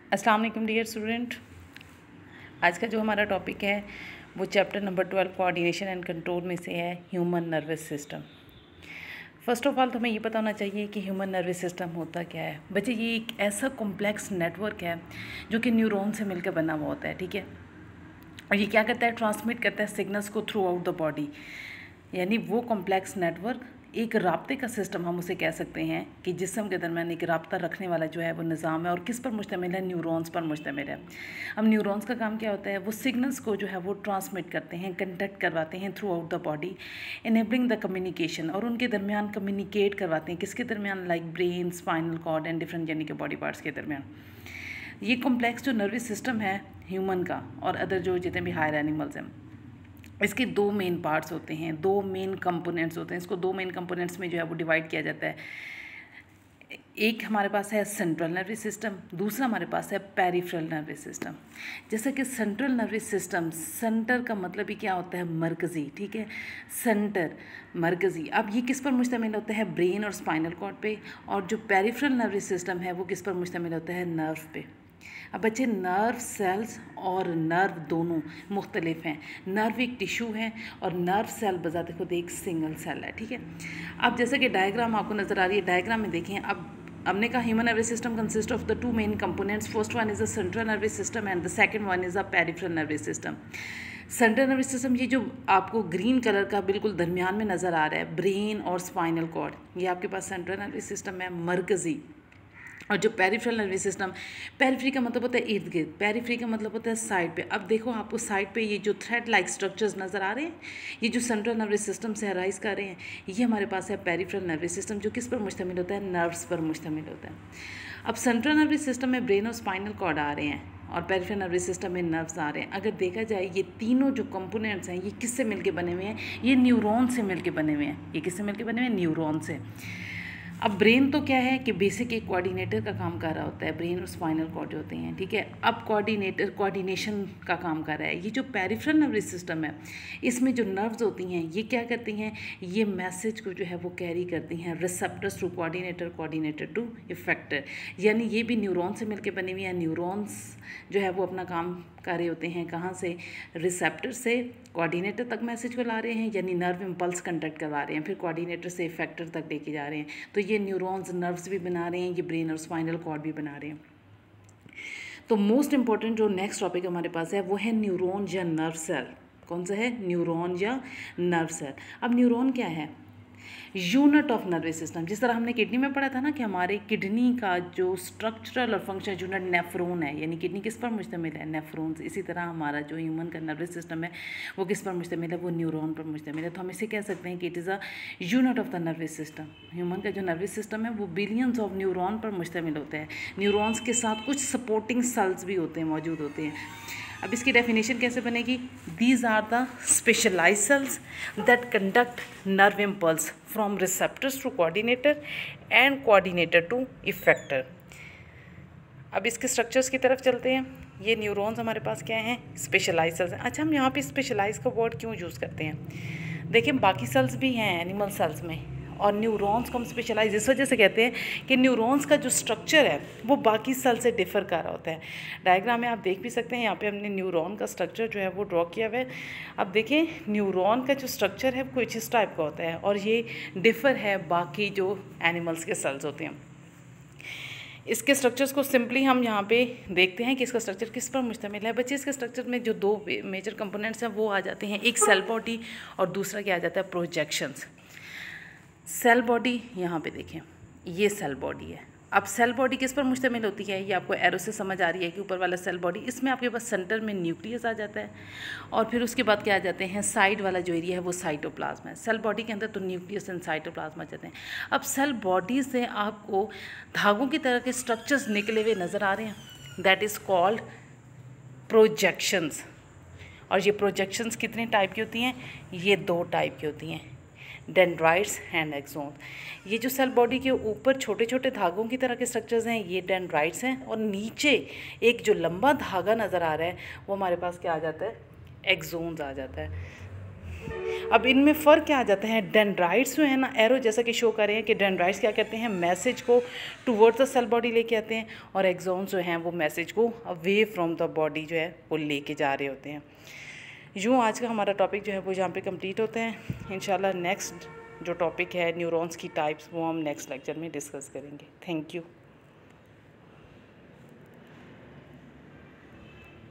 अस्सलाम वालेकुम dear student. आज का जो हमारा टॉपिक है वो chapter number 12 coordination and control में से है human nervous system. First of all तो हमें ये पता होना चाहिए कि ह्यूमन नर्वस सिस्टम होता क्या है। बच्चे, ये एक ऐसा कॉम्प्लेक्स नेटवर्क है जो कि न्यूरॉन से मिलकर बना हुआ होता है, ठीक है। और ये क्या करता है, ट्रांसमिट करता है सिग्नल्स को थ्रू आउट द बॉडी। यानी वो कॉम्प्लेक्स नेटवर्क एक राब्ते का सिस्टम हम उसे कह सकते हैं कि जिस्म के दरमियान एक राब्ता रखने वाला जो है वो निज़ाम है। और किस पर मुश्तमिल है? न्यूरॉन्स पर मुश्तमिल है। अब न्यूरॉन्स का काम क्या होता है? वो सिग्नल्स को जो है वो ट्रांसमिट करते हैं, कंडक्ट करवाते हैं throughout the body, enabling the communication. और उनके दरमियान कम्युनिकेट करवाते हैं, किसके दरमियान? Like brain, spinal cord and different यानी कि बॉडी पार्ट्स के दरमियान। ये कॉम्प्लेक्स जो नर्वस सिस्टम है ह्यूमन का और अदर जो जितने भी हायर एनिमल्स हैं, इसके दो मेन पार्ट्स होते हैं, दो मेन कंपोनेंट्स होते हैं। इसको दो मेन कंपोनेंट्स में जो है वो डिवाइड किया जाता है। एक हमारे पास है सेंट्रल नर्वस सिस्टम, दूसरा हमारे पास है पेरिफेरल नर्वस सिस्टम। जैसा कि सेंट्रल नर्वस सिस्टम, सेंटर का मतलब ही क्या होता है? मरकज़ी, ठीक है। सेंटर, मरकज़ी। अब ये किस पर मुश्तमिल होता है? ब्रेन और स्पाइनल कॉर्ड पे। और जो पेरिफेरल नर्वस सिस्टम है वो किस पर मुश्तमिल होता है? नर्व पे। अब बच्चे, नर्व सेल्स और नर्व दोनों मुख्तलिफ हैं। नर्व एक टिश्यू है और नर्व सेल बजाते खुद एक सिंगल सेल है, ठीक है। अब जैसे कि डायग्राम आपको नज़र आ रही है, डायग्राम में देखें। अब हमने कहा human nervous system consist of the two main components. First one is the central nervous system and the second one is the peripheral nervous system. Central nervous system, ये जो आपको ग्रीन कलर का बिल्कुल दरमियान में नज़र आ रहा है, ब्रेन और स्पाइनल कॉर्ड, ये आपके पास सेंट्रल नर्वस सिस्टम है, मरकज़ी। और जो पेरिफेरल नर्वस सिस्टम, पेरिफेरी का मतलब होता है इर्द गिर्द, पेरिफेरी का मतलब होता है साइड पे। अब देखो, आपको साइड पे ये जो थ्रेड लाइक स्ट्रक्चर्स नज़र आ रहे हैं, ये जो सेंट्रल नर्वस सिस्टम से अराइज कर रहे हैं, ये हमारे पास है पेरिफेरल नर्वस सिस्टम, जो किस पर मुश्तमिल होता है? नर्व्स पर मुश्तमिल होता है। अब सेंट्रल नर्वस सिस्टम में ब्रेन और स्पाइनल कॉर्ड आ रहे हैं और पेरिफेरल नर्वस सिस्टम में नर्व्स आ रहे हैं। अगर देखा जाए, ये तीनों जो कंपोनेंट्स हैं ये किससे मिलके बने हुए हैं? ये न्यूरॉन से मिलके बने हुए हैं। ये किससे मिलके बने हुए हैं? न्यूरॉन से। अब ब्रेन तो क्या है कि बेसिक एक कोऑर्डिनेटर का काम कर रहा होता है, ब्रेन और स्पाइनल कॉर्ड होते हैं, ठीक है। अब कोऑर्डिनेटर कोऑर्डिनेशन का काम कर रहा है। ये जो पेरिफेरल नर्वस सिस्टम है, इसमें जो नर्व्स होती हैं ये क्या करती हैं? ये मैसेज को जो है वो कैरी करती हैं, receptors to coordinator, coordinator to effector. यानी ये भी न्यूरॉन से मिलकर बनी हुई है। न्यूरॉन्स जो है वो अपना काम कर रहे होते हैं, कहाँ से? रिसेप्टर से कोऑर्डिनेटर तक मैसेज को ला रहे हैं, यानी नर्व इम्पल्स कंडक्ट करवा रहे हैं, फिर कोऑर्डिनेटर से इफेक्टर तक लेके जा रहे हैं। तो ये न्यूरॉन्स नर्व्स भी बना रहे हैं, ये ब्रेन और स्पाइनल कॉर्ड भी बना रहे हैं। तो मोस्ट इंपॉर्टेंट जो नेक्स्ट टॉपिक हमारे पास है वो है न्यूरॉन या नर्व सेल। कौन सा है? न्यूरॉन या नर्व सेल। अब न्यूरॉन क्या है? Unit of nervous system. जिस तरह हमने किडनी में पढ़ा था ना कि हमारे किडनी का जो स्ट्रक्चरल और फंक्शन यूनिट नेफ्रॉन है, यानी किडनी किस पर मुश्तमिल है? नेफ्रॉन्स। इसी तरह हमारा जो ह्यूमन का नर्वस सिस्टम है वो किस पर मुश्तमिल है? वो न्यूरॉन पर मुश्तमिल है। तो हम इसे कह सकते हैं कि it is a unit of the nervous system. Human का जो नर्वस सिस्टम है वो बिलियंस ऑफ न्यूरॉन पर मुश्तमिल होता है। न्यूरॉन्स के साथ कुछ सपोर्टिंग सेल्स भी होते हैं, मौजूद होते हैं। अब इसकी डेफिनेशन कैसे बनेगी? These are the specialised cells that conduct nerve impulse from receptors to coordinator and coordinator to effector. अब इसके स्ट्रक्चर्स की तरफ चलते हैं। ये न्यूरॉन्स हमारे पास क्या हैं? स्पेशलाइज्ड सेल्स हैं। अच्छा, हम यहाँ पे स्पेशलाइज का वर्ड क्यों यूज़ करते हैं? देखिए, बाकी सेल्स भी हैं एनिमल सेल्स में, और न्यूरॉन्स को हम स्पेशलाइज इस वजह से कहते हैं कि न्यूरॉन्स का जो स्ट्रक्चर है वो बाकी सेल से डिफ़र कर रहा होता है। डायग्राम में आप देख भी सकते हैं, यहाँ पे हमने न्यूरॉन का स्ट्रक्चर जो है वो ड्रॉ किया हुआ है। अब देखें, न्यूरॉन का जो स्ट्रक्चर है वो कुछ इस टाइप का होता है और ये डिफ़र है बाकी जो एनिमल्स के सेल्स होते हैं। इसके स्ट्रक्चर्स को सिंपली हम यहाँ पे देखते हैं कि इसका स्ट्रक्चर किस पर मुश्तमिल है। बच्चे, इसके स्ट्रक्चर में जो दो मेजर कंपोनेंट्स हैं वो आ जाते हैं, एक सेल बॉडी और दूसरा क्या आ जाता है? प्रोजेक्शंस। सेल बॉडी यहाँ पे देखें, ये सेल बॉडी है। अब सेल बॉडी किस पर मुश्तमिल होती है? ये आपको एरो से समझ आ रही है कि ऊपर वाला सेल बॉडी, इसमें आपके पास सेंटर में न्यूक्लियस आ जाता है और फिर उसके बाद क्या आ जाते हैं? साइड वाला जो एरिया है वो साइटोप्लाज्म है। सेल बॉडी के अंदर तो न्यूक्लियस एंड साइटोप्लाज्म आ जाते हैं। अब सेल बॉडी से आपको धागों की तरह के स्ट्रक्चर्स निकले हुए नज़र आ रहे हैं, दैट इज़ कॉल्ड प्रोजेक्शंस। और ये प्रोजेक्शंस कितने टाइप की होती हैं? ये दो टाइप की होती हैं, डेंड्राइट्स एंड एक्सोन। ये जो सेल बॉडी के ऊपर छोटे छोटे धागों की तरह के स्ट्रक्चर्स हैं ये डेंड्राइट्स हैं, और नीचे एक जो लंबा धागा नज़र आ रहा है वो हमारे पास क्या आ जाता है? एक्सोन्स आ जाता है। अब इनमें फ़र्क क्या आ जाता है, डेंड्राइट्स जो है ना, एरो जैसा कि शो कर रहे हैं कि डेंड्राइट्स क्या करते हैं, मैसेज को टुवर्ड्स द सेल बॉडी लेके आते हैं, और एक्सॉन्स जो हैं वो मैसेज को अवे फ्रॉम द बॉडी जो है वो लेके जा रहे होते हैं। यूँ आज का हमारा टॉपिक जो है वो यहाँ पे कंप्लीट होते हैं। इंशाल्लाह नेक्स्ट जो टॉपिक है न्यूरॉन्स की टाइप्स, वो हम नेक्स्ट लेक्चर में डिस्कस करेंगे। Thank you.